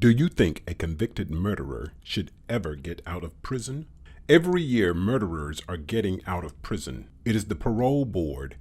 Do you think a convicted murderer should ever get out of prison? Every year, murderers are getting out of prison. It is the parole board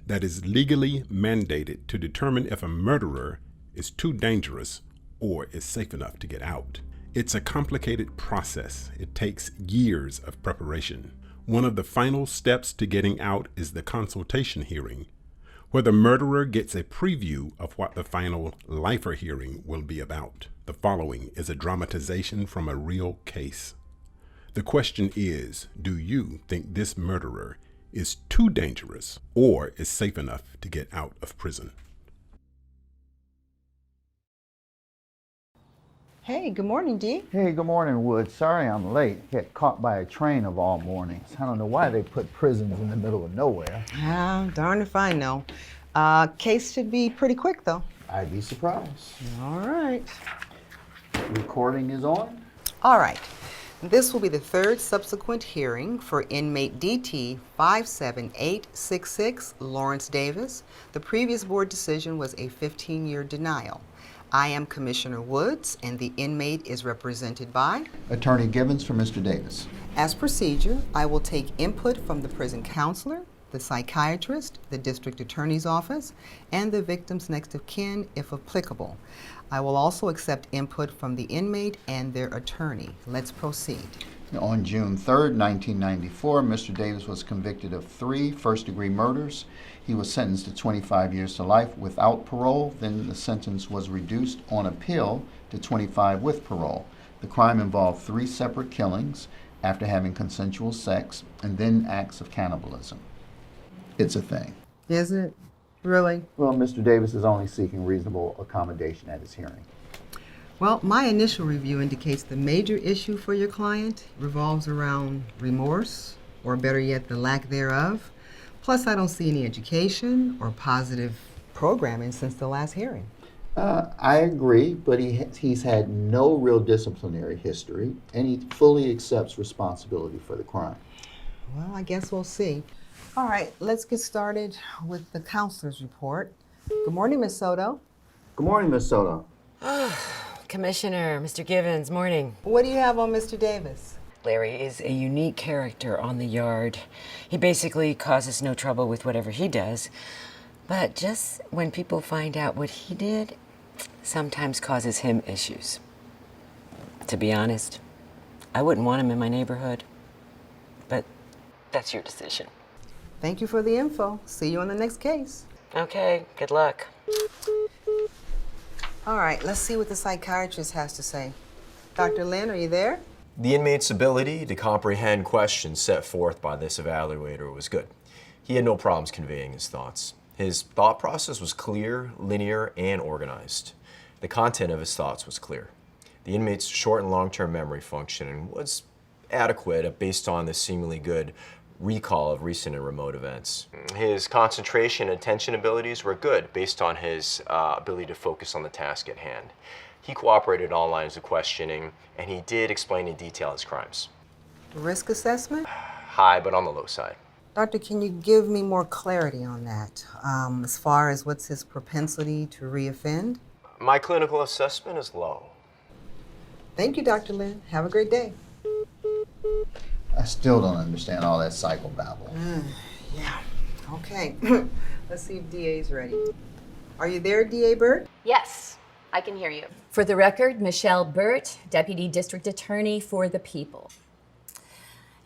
that is legally mandated to determine if a murderer is too dangerous or is safe enough to get out. It's a complicated process. It takes years of preparation. One of the final steps to getting out is the consultation hearing, where the murderer gets a preview of what the final lifer hearing will be about. The following is a dramatization from a real case. The question is, do you think this murderer is too dangerous or is safe enough to get out of prison? Hey, good morning, Dee. Hey, good morning, Wood. Sorry I'm late. Get caught by a train of all mornings. I don't know why they put prisons in the middle of nowhere. Darn if I know. Case should be pretty quick, though. I'd be surprised. All right. Recording is on? All right. This will be the third subsequent hearing for inmate DT 57866, Lawrence Davis. The previous board decision was a 15-year denial. I am Commissioner Woods, and the inmate is represented by Attorney Givens for Mr. Davis. As procedure, I will take input from the prison counselor, the psychiatrist, the district attorney's office, and the victim's next of kin, if applicable. I will also accept input from the inmate and their attorney. Let's proceed. On June 3rd, 1994, Mr. Davis was convicted of 3 first-degree murders. He was sentenced to 25 years to life without parole. Then the sentence was reduced on appeal to 25 with parole. The crime involved 3 separate killings after having consensual sex and then acts of cannibalism. It's a thing. Is it? Really? Well, Mr. Davis is only seeking reasonable accommodation at his hearing. Well, my initial review indicates the major issue for your client revolves around remorse, or better yet, the lack thereof. Plus, I don't see any education or positive programming since the last hearing. I agree, but he's had no real disciplinary history, and he fully accepts responsibility for the crime. Well, I guess we'll see. All right, let's get started with the counselor's report. Good morning, Ms. Soto. Good morning, Ms. Soto. Commissioner, Mr. Givens, morning. What do you have on Mr. Davis? Larry is a unique character on the yard. He basically causes no trouble with whatever he does, but just when people find out what he did, sometimes causes him issues. To be honest, I wouldn't want him in my neighborhood, but that's your decision. Thank you for the info. See you on the next case. Okay, good luck. All right, let's see what the psychiatrist has to say. Dr. Lynn, are you there? The inmate's ability to comprehend questions set forth by this evaluator was good. He had no problems conveying his thoughts. His thought process was clear, linear, and organized. The content of his thoughts was clear. The inmate's short and long-term memory functioning was adequate based on the seemingly good recall of recent and remote events. His concentration and attention abilities were good based on his ability to focus on the task at hand. He cooperated in all lines of questioning, and he did explain in detail his crimes. Risk assessment? High, but on the low side. Doctor, can you give me more clarity on that? As far as what's his propensity to reoffend? My clinical assessment is low. Thank you, Dr. Lynn. Have a great day. I still don't understand all that psychobabble. Yeah. Okay. Let's see if DA's ready. Are you there, DA Burt? Yes, I can hear you. For the record, Michelle Burt, Deputy District Attorney for the People.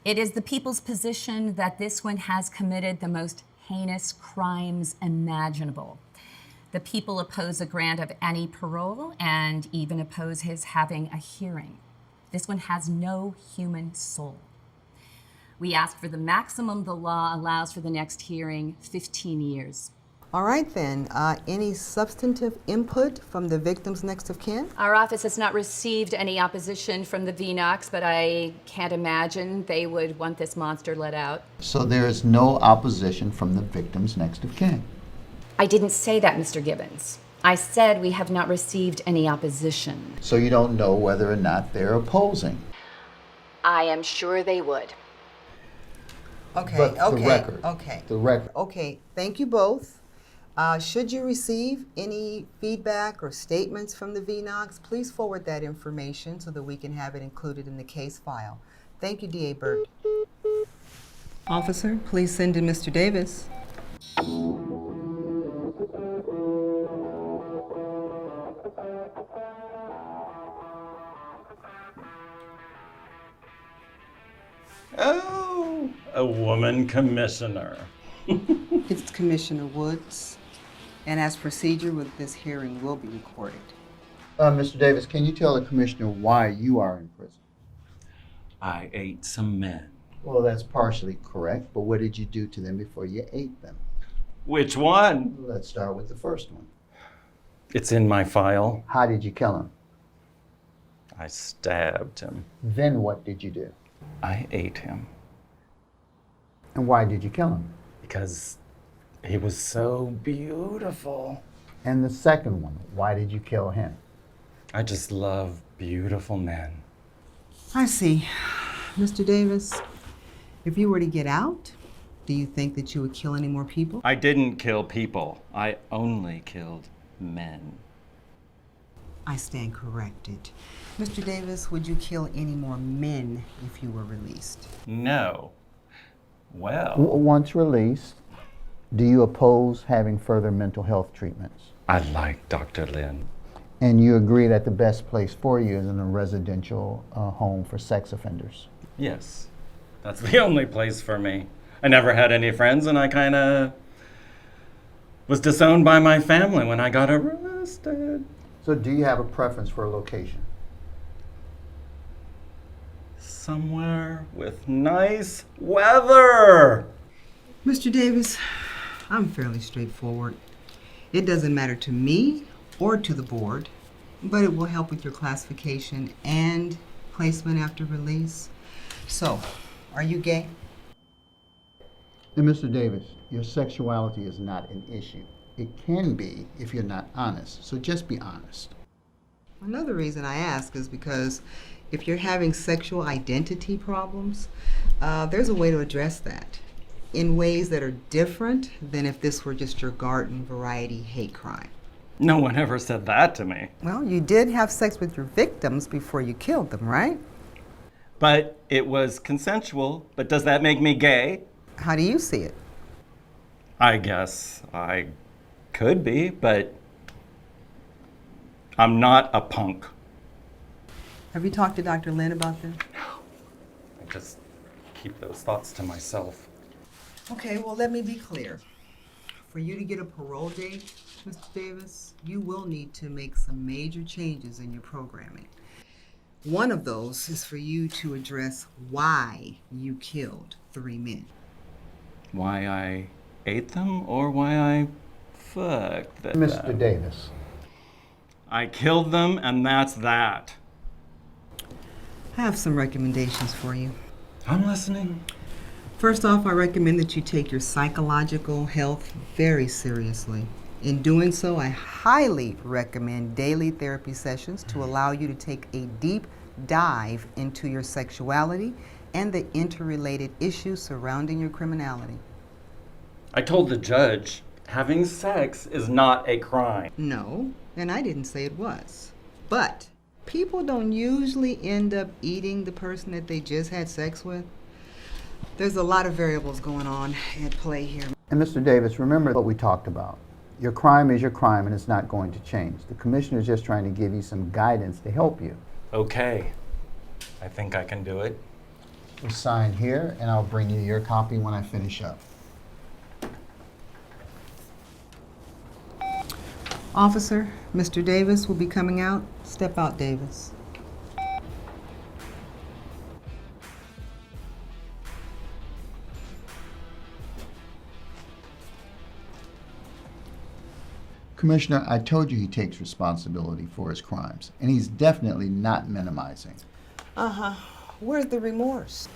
It is the people's position that this one has committed the most heinous crimes imaginable. The people oppose a grant of any parole and even oppose his having a hearing. This one has no human soul. We ask for the maximum the law allows for the next hearing, 15 years. All right, then. Any substantive input from the victim's next of kin? Our office has not received any opposition from the VNOCs, but I can't imagine they would want this monster let out. So there is no opposition from the victim's next of kin? I didn't say that, Mr. Givens. I said we have not received any opposition. So you don't know whether or not they're opposing? I am sure they would. Okay, But okay, the record. okay. The record. Okay, thank you both. Should you receive any feedback or statements from the VNOX, please forward that information so that we can have it included in the case file. Thank you, DA Burt. Officer, please send in Mr. Davis. Oh, a woman commissioner. It's Commissioner Woods, and as procedure with this hearing will be recorded. Mr. Davis, can you tell the commissioner why you are in prison? I ate some men. Well, that's partially correct, but what did you do to them before you ate them? Which one? Let's start with the first one. It's in my file. How did you kill him? I stabbed him. Then what did you do? I ate him And why did you kill him? because he was so beautiful. And the second one, why did you kill him? I just love beautiful men. I see. Mr. Davis, if you were to get out, do you think that you would kill any more people? I didn't kill people. I only killed men. I stand corrected. Mr. Davis, would you kill any more men if you were released? No. Well, Once released, do you oppose having further mental health treatments? I like Dr. Lin. And you agree that the best place for you is in a residential home for sex offenders? Yes, that's the only place for me. I never had any friends, and I kind of was disowned by my family when I got arrested. So do you have a preference for a location? Somewhere with nice weather. Mr. Davis, I'm fairly straightforward. It doesn't matter to me or to the board, but it will help with your classification and placement after release. So, are you gay? And Mr. Davis, your sexuality is not an issue. It can be if you're not honest, so just be honest. Another reason I ask is because if you're having sexual identity problems, there's a way to address that in ways that are different than if this were just your garden variety hate crime. No one ever said that to me. Well, you did have sex with your victims before you killed them, right? But it was consensual. But does that make me gay? How do you see it? I guess I could be, but I'm not a punk. Have you talked to Dr. Lin about this? I just keep those thoughts to myself. Okay, well, let me be clear. For you to get a parole date, Mr. Davis, you will need to make some major changes in your programming. One of those is for you to address why you killed 3 men. Why I ate them or why I fucked them? Mr. Davis. I killed them, and that's that. I have some recommendations for you. I'm listening. First off, I recommend that you take your psychological health very seriously. In doing so, I highly recommend daily therapy sessions to allow you to take a deep dive into your sexuality and the interrelated issues surrounding your criminality. I told the judge having sex is not a crime. No, and I didn't say it was. But people don't usually end up eating the person that they just had sex with. There's a lot of variables going on at play here. And Mr. Davis, remember what we talked about. Your crime is your crime and it's not going to change. The commissioner is just trying to give you some guidance to help you. Okay. I think I can do it. We'll sign here and I'll bring you your copy when I finish up. Officer, Mr. Davis will be coming out. Step out, Davis. Commissioner, I told you he takes responsibility for his crimes, and he's definitely not minimizing. Where's the remorse?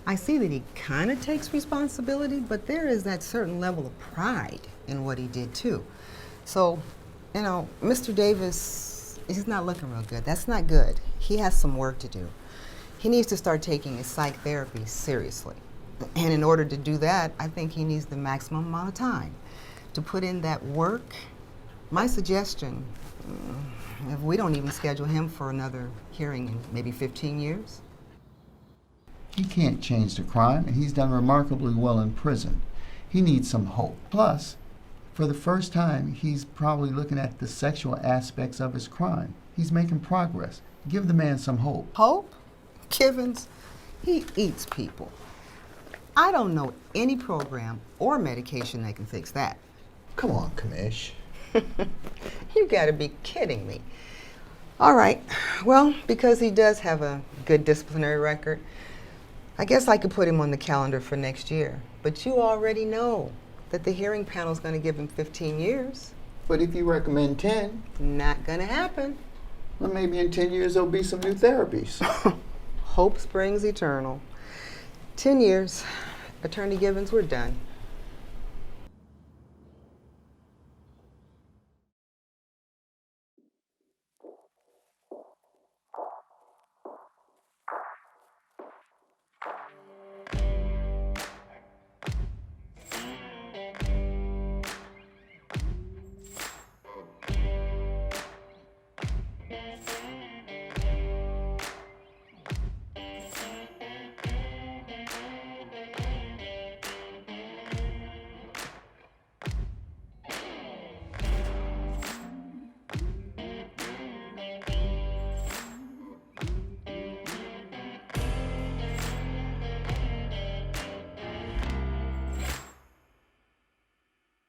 I see that he kind of takes responsibility, but there is that certain level of pride in what he did too. So, you know, Mr. Davis, he's not looking real good. That's not good. He has some work to do. He needs to start taking his psych therapy seriously. And in order to do that, I think he needs the maximum amount of time. to put in that work, my suggestion, if we don't even schedule him for another hearing in maybe 15 years. He can't change the crime, and he's done remarkably well in prison. He needs some hope. Plus, for the first time, he's probably looking at the sexual aspects of his crime. He's making progress. Give the man some hope. Hope? Givens, he eats people. I don't know any program or medication that can fix that. Come on, Commish. You gotta be kidding me. All right, well, because he does have a good disciplinary record, I guess I could put him on the calendar for next year. But you already know that the hearing panel's gonna give him 15 years. But if you recommend 10, Not gonna happen. well, maybe in 10 years there'll be some new therapies. Hope springs eternal. 10 years. Attorney Givens, we're done.